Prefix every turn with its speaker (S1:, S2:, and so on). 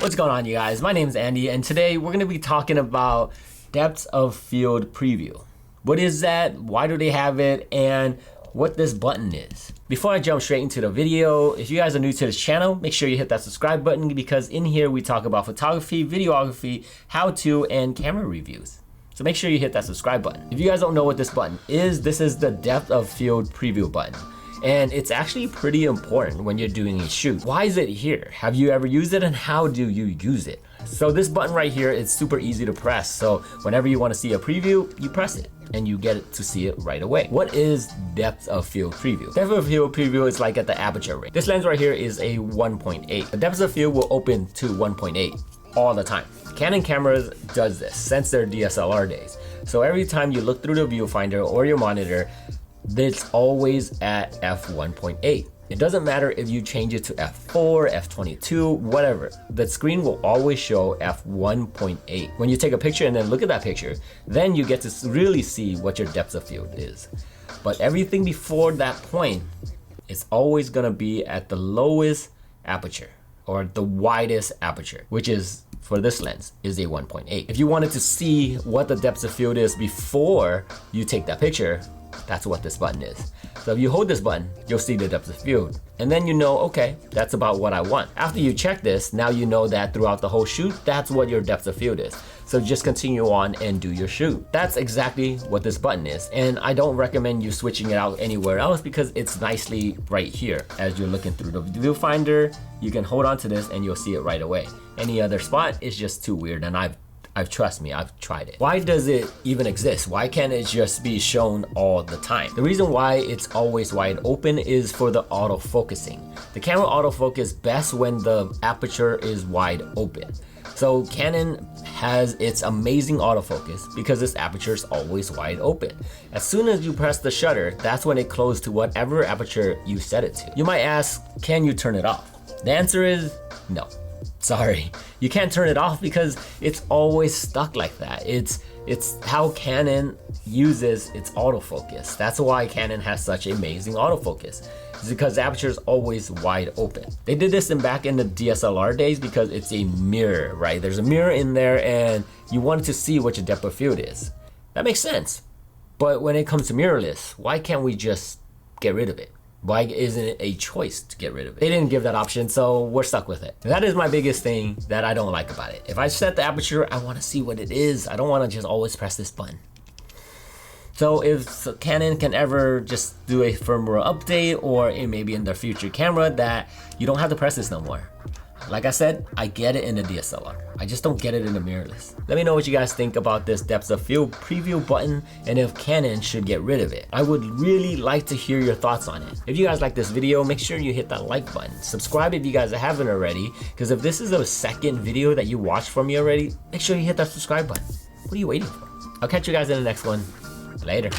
S1: What's going on, you guys? My name is Andy, and today we're going to be talking about depth of field preview. What is that? Why do they have it? And what this button is. Before I jump straight into the video, if you guys are new to this channel, make sure you hit that subscribe button because in here we talk about photography, videography, how-to, and camera reviews. So make sure you hit that subscribe button. If you guys don't know what this button is, this is the depth of field preview button. And it's actually pretty important when you're doing a shoot. Why is it here? Have you ever used it and how do you use it? So this button right here is super easy to press. So whenever you want to see a preview, you press it and you get to see it right away. What is depth of field preview? Depth of field preview is like at the aperture rate. This lens right here is a 1.8. The depth of field will open to 1.8 all the time. Canon cameras does this since their DSLR days. So every time you look through the viewfinder or your monitor, it's always at f1.8. It doesn't matter if you change it to f4, f22, whatever. The screen will always show f1.8. When you take a picture and then look at that picture, then you get to really see what your depth of field is. But everything before that point is always gonna be at the lowest aperture or the widest aperture, which is, for this lens, is a 1.8. If you wanted to see what the depth of field is before you take that picture, that's what this button is. So if you hold this button, you'll see the depth of field. And then you know, okay, that's about what I want. After you check this, now you know that throughout the whole shoot, that's what your depth of field is. So just continue on and do your shoot. That's exactly what this button is. And I don't recommend you switching it out anywhere else because it's nicely right here. As you're looking through the viewfinder, you can hold on to this and you'll see it right away. Any other spot is just too weird, and trust me, I've tried it. Why does it even exist? Why can't it just be shown all the time? The reason why it's always wide open is for the autofocusing. The camera autofocus best when the aperture is wide open. So Canon has its amazing autofocus because this aperture is always wide open. As soon as you press the shutter, that's when it closes to whatever aperture you set it to. You might ask, can you turn it off? The answer is no. Sorry, you can't turn it off because it's always stuck like that. It's how Canon uses its autofocus. That's why Canon has such amazing autofocus. It's because the aperture is always wide open. They did this back in the DSLR days because it's a mirror, right? There's a mirror in there and you wanted to see what your depth of field is. That makes sense. But when it comes to mirrorless, why can't we just get rid of it? Why isn't it a choice to get rid of it? They didn't give that option, so we're stuck with it. That is my biggest thing that I don't like about it. If I set the aperture, I want to see what it is. I don't want to just always press this button. So if Canon can ever just do a firmware update, or maybe in their future camera that you don't have to press this no more. Like I said, I get it in the DSLR. I just don't get it in the mirrorless. Let me know what you guys think about this depth of field preview button and if Canon should get rid of it. I would really like to hear your thoughts on it. If you guys like this video, make sure you hit that like button. Subscribe if you guys haven't already, because if this is the second video that you watched from me already, make sure you hit that subscribe button. What are you waiting for? I'll catch you guys in the next one. Later.